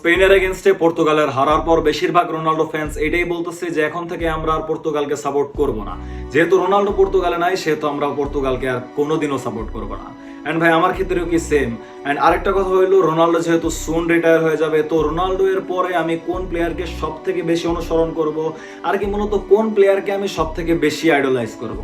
স্পেনের এগেনস্টে পর্তুগালের হারার পর বেশিরভাগ রোনাল্ডো ফ্যান্স এটাই বলতেছে যে এখন থেকে আমরা আর পর্তুগালকে সাপোর্ট করব না। যেহেতু রোনাল্ডো পর্তুগালে নাই সেহেতু আমরা পর্তুগালকে আর কোনোদিনও সাপোর্ট করব না। এন্ড ভাই আমার ক্ষেত্রেও কি সেম। এন্ড আরেকটা কথা হইলো, রোনাল্ডো যেহেতু সুন রিটায়ার হয়ে যাবে, তো রোনাল্ডো এর পরে আমি কোন প্লেয়ারকে সব থেকে বেশি অনুসরণ করব, আর কি মূলত কোন প্লেয়ারকে আমি সব থেকে বেশি আইডলাইজ করব,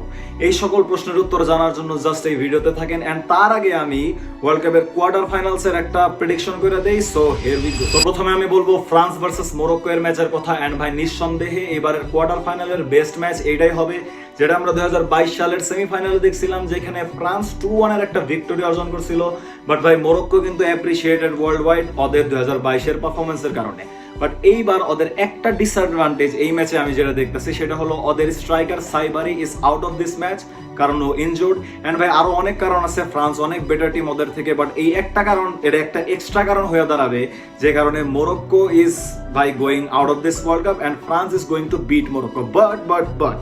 এই সকল প্রশ্নের উত্তর জানার জন্য জাস্ট এই ভিডিওতে থাকেন। এন্ড তার আগে আমি ওয়ার্ল্ড কাপের কোয়ার্টার ফাইনালস এর একটা প্রেডিকশন করে দেই। So here we go. তো প্রথমে আমি বলবো ফ্রান্স ভার্সেস মরক্কো এর ম্যাচের কথা। এন্ড ভাই নিঃসন্দেহে এবারের কোয়ার্টার ফাইনালের বেস্ট ম্যাচ এইটাই হবে, যেটা আমরা 2022 সালের সেমিফাইনালে দেখছিলাম, যেখানে ফ্রান্স 2-1 এর একটা ভিক্টোরি অর্জন করছিল। বাট ভাই মরক্কো কিন্তু অ্যাপ্রিশিয়েটেড ওয়ার্ল্ড ওয়াইড ওদের 2022 এর পারফরমেন্সের কারণে। বাট এইবার ওদের একটা ডিসঅ্যাডভান্টেজ এই ম্যাচে আমি যেটা দেখতেছি সেটা হলো ওদের striker Saibari is out of this match, কারণ ও ইনজুর্ড। এন্ড ভাই আরো অনেক কারণ আছে, ফ্রান্স অনেক বেটার টিম ওদের থেকে, বাট এই একটা কারণ, এটা একটা এক্সট্রা কারণ হয়ে দাঁড়াবে, যে কারণে Morocco is by going out of this world cup and France is going to beat Morocco. But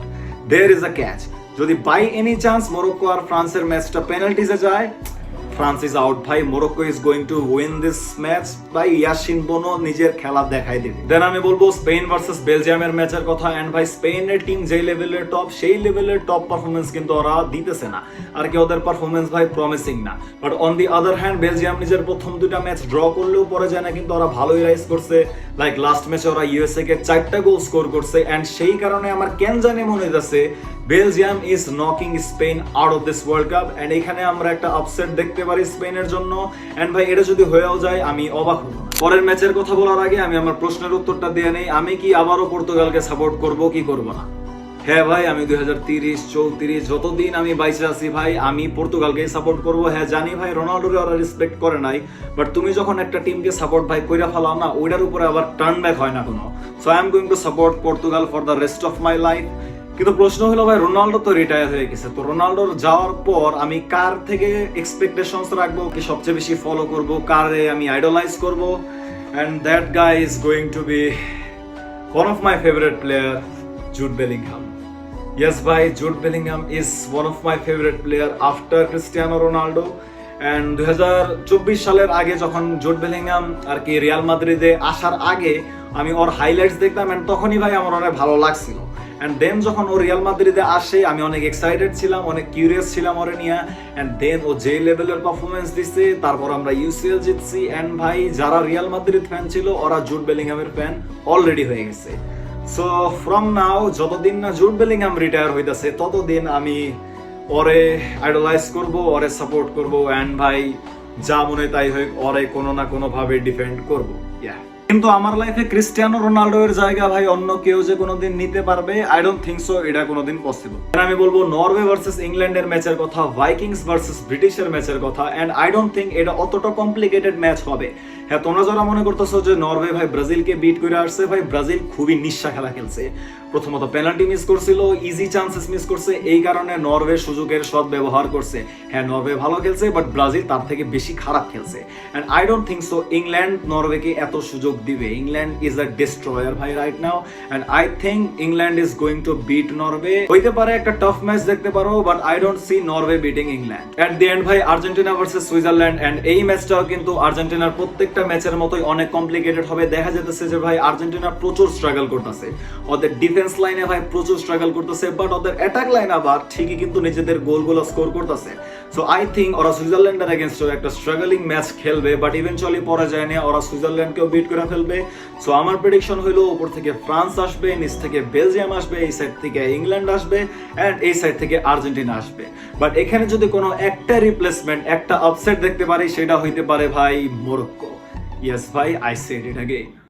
there is a catch, যদি বাই এনি চান্স মরক্কো আর ফ্রান্সের ম্যাচটা পেনাল্টিজে যায়, ফ্রান্স ইজ আউট ভাই। Morocco is going to win this match ভাই। Yassine বোনো নিজের খেলা দেখাই দেবে। দেন আমি বলবো স্পেন ভার্সেস বেলজিয়ামের ম্যাচের কথা। এন্ড ভাই স্পেনের টিম যে লেভেলের টপ, সেই লেভেলের টপ পারফরমেন্স কিন্তু ওরা দিতেছে না, আর কি ওদের পারফরমেন্স ভাই প্রমিসিং না। But on the other hand Belgium নিজের প্রথম দুইটা ম্যাচ ড্র করলেও পরে যায় না, কিন্তু ওরা ভালোই রাইজ করছে। লাইক লাস্ট ম্যাচে ওরা ইউএসএ কে 4টা গোল স্কোর করছে। এন্ড সেই কারণে আমার কেন জানি মনে হইতাছে Belgium is knocking Spain out of this world cup. And এখানে আমরা একটা আপসেট দেখতে পারি স্পেনের জন্য। এন্ড ভাই এটা যদি হয়েও যায় আমি অবাক হব না। পরের ম্যাচের কথা বলার আগে আমি আমার প্রশ্নের উত্তরটা দিয়ে নেই, আমি কি আবারও পর্তুগালকে সাপোর্ট করব কি করব না? হ্যাঁ ভাই, আমি 2030, 34 যতদিন আমি বাইসে আছি ভাই, আমি পর্তুগালকেই সাপোর্ট করব। হ্যাঁ জানি ভাই রোনাল্ডোরে ওরা রেসপেক্ট করে নাই, বাট তুমি যখন একটা টিমকে সাপোর্ট ভাই কইরা ফেলাও না, ওইটার উপরে আবার টার্ন ব্যাক হয় না কোনো। So I am going to support Portugal for the rest of my life. কিন্তু প্রশ্ন হলো ভাই, রোনাল্ডো তো রিটায়ার হয়ে গেছে, তো রোনাল্ডোর যাওয়ার পর আমি কার থেকে এক্সপেকটেশনস রাখবো, কি সবচেয়ে বেশি ফলো করব, কারে আমি আইডলাইজ করব? And that guy is going to be one of my favourite player, Jude Bellingham. Yes ভাই, Jude Bellingham is one of my favourite player after Cristiano Ronaldo. And 2024 সালের আগে যখন জুড বেলিংহাম আর কি Real মাদ্রিদে আসার আগে আমি ওর highlights দেখতাম, and তখনই ভাই আমার অনেক ভালো লাগছিল। এন্ড দেন যখন ও রিয়াল মাদ্রিদে আসে আমি অনেক এক্সাইটেড ছিলাম, অনেক কিউরিয়াস ছিলাম ওরে নিয়ে। এন্ড দেন ও যে লেভেলের পারফরমেন্স দিচ্ছে, তারপর আমরা ইউসিএল জিতছি। এন্ড ভাই যারা রিয়াল মাদ্রিদ ফ্যান ছিল ওরা জুড বেলিংহামের ফ্যান অলরেডি হয়ে গেছে। সো ফ্রম নাও যতদিন না জুড বেলিংহাম রিটায়ার হইতাছে ততদিন আমি ওরে আইডলাইজ করব, ওরে সাপোর্ট করব। এন্ড ভাই যা মনে তাই হোক, ওরে কোনো না কোনো ভাবে ডিফেন্ড করব। কিন্তু আমার লাইফে ক্রিস্টিয়ানো রোনাল্ডো এর জায়গা ভাই অন্য কেউ যে কোনোদিন নিতে পারবে, আই ডোন্ট থিংক সো, এটা কোনোদিন পসিবল। আমি বলবো নরওয়ে ভার্সেস ইংল্যান্ডের ম্যাচের কথা, ভাইকিংস ভার্সেস ব্রিটিশের ম্যাচের কথা। এন্ড আই ডোন্ট থিংক এটা অতটা কমপ্লিকেটেড ম্যাচ হবে। হ্যাঁ, তোমরা যারা মনে করতেছো যে নরওয়ে ভাই ব্রাজিলকে বিট করে আসছে, ভাই ব্রাজিল খুবই নিঃস্বা খেলা খেলছে। প্রথমত পেনাল্টি মিস করছিল, ইজি চান্সেস মিস করছে, এই কারণে নরওয়ে সুযোগের সৎ ব্যবহার করছে। হ্যাঁ নরওয়ে ভালো খেলছে, বাট ব্রাজিল তার থেকে বেশি খারাপ খেলছে। And I don't think so England নরওয়েকে এত সুযোগ দিবে। ইংল্যান্ড ইজ আ ডিস্ট্রয়ার ভাই right now. And I think England is going to beat Norway. হইতে পারে একটা টাফ ম্যাচ দেখতে পারো, but I don't see Norway beating England. At the end ভাই আর্জেন্টিনা ভার্সেস সুইজারল্যান্ড। এন্ড এই ম্যাচটাও কিন্তু আর্জেন্টিনার প্রত্যেকটা ম্যাচের মতোই অনেক কমপ্লিকেটেড হবে। দেখা যেতেছে যে ভাই আর্জেন্টিনা প্রচুর স্ট্রাগল করতেছে, ওদের ডিফেন্স লাইনে ভাই প্রচুর স্ট্রাগল করতেছে, বাট ওদের অ্যাটাক লাইন আবার ঠিকই কিন্তু নিজেদের গোলগুলো স্কোর করতেছে। সো আই থিংক ওরা সুইজারল্যান্ডের এগেইনস্ট একটা স্ট্রাগলিং ম্যাচ খেলবে, বাট ইভেনচুয়ালি পরে যায় না, ওরা সুইজারল্যান্ডকেও বিট করে ফেলবে। সো আমার প্রেডিকশন হলো উপর থেকে ফ্রান্স আসবে, নিচ থেকে বেলজিয়াম আসবে, এই সাইড থেকে ইংল্যান্ড আসবে, এন্ড এই সাইড থেকে আর্জেন্টিনা আসবে। বাট এখানে যদি কোনো একটা রিপ্লেসমেন্ট, একটা আপসেট দেখতে পারি, সেটা হইতে পারে ভাই মরক্কো। ইয়েস ভাই, আই সেড ইট अगेन।